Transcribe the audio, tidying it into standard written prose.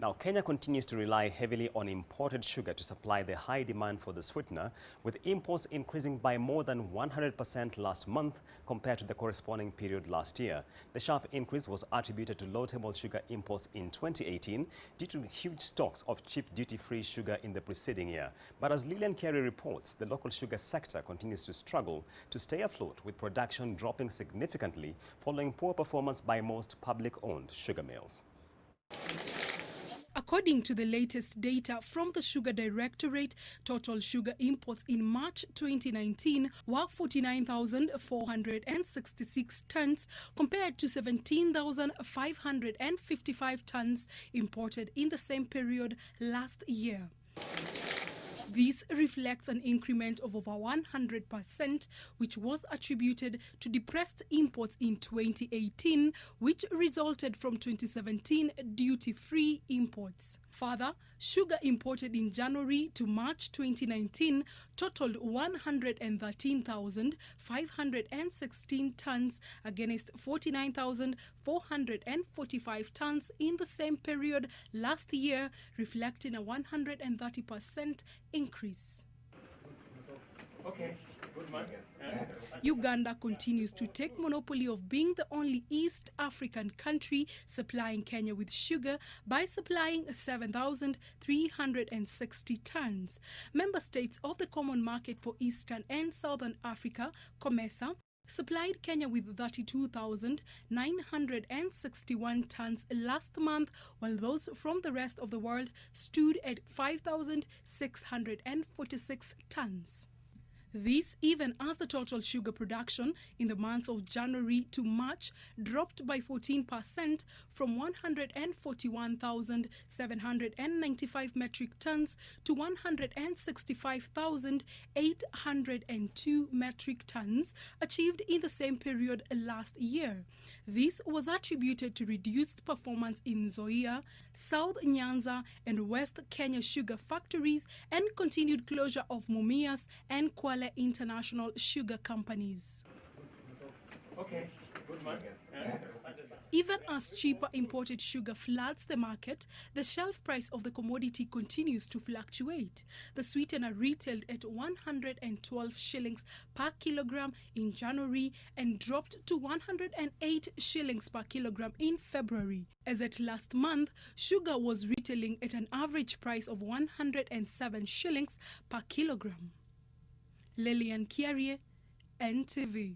Now, Kenya continues to rely heavily on imported sugar to supply the high demand for the sweetener, with imports increasing by more than 100% last month compared to the corresponding period last year. The sharp increase was attributed to low table sugar imports in 2018 due to huge stocks of cheap duty-free sugar in the preceding year. But as Lillian Carey reports, the local sugar sector continues to struggle to stay afloat, with production dropping significantly following poor performance by most public-owned sugar mills. According to the latest data from the Sugar Directorate, total sugar imports in March 2019 were 49,466 tons compared to 17,555 tons imported in the same period last year. This reflects an increment of over 100%, which was attributed to depressed imports in 2018, which resulted from 2017 duty-free imports. Further, sugar imported in January to March 2019 totaled 113,516 tons against 49,445 tons in the same period last year, reflecting a 130% increase. Okay. Uganda continues to take monopoly of being the only East African country supplying Kenya with sugar by supplying 7,360 tons. Member states of the Common Market for Eastern and Southern Africa, COMESA, supplied Kenya with 32,961 tons last month, while those from the rest of the world stood at 5,646 tons. This even as the total sugar production in the months of January to March dropped by 14% from 141,795 metric tons to 165,802 metric tons achieved in the same period last year. This was attributed to reduced performance in Nzoia, South Nyanza and West Kenya sugar factories and continued closure of Mumias and Kwale International Sugar Companies. Okay. Good man. Even as cheaper imported sugar floods the market, the shelf price of the commodity continues to fluctuate. The sweetener retailed at 112 shillings per kilogram in January and dropped to 108 shillings per kilogram in February. As at last month, sugar was retailing at an average price of 107 shillings per kilogram. Lillian Carey, NTV.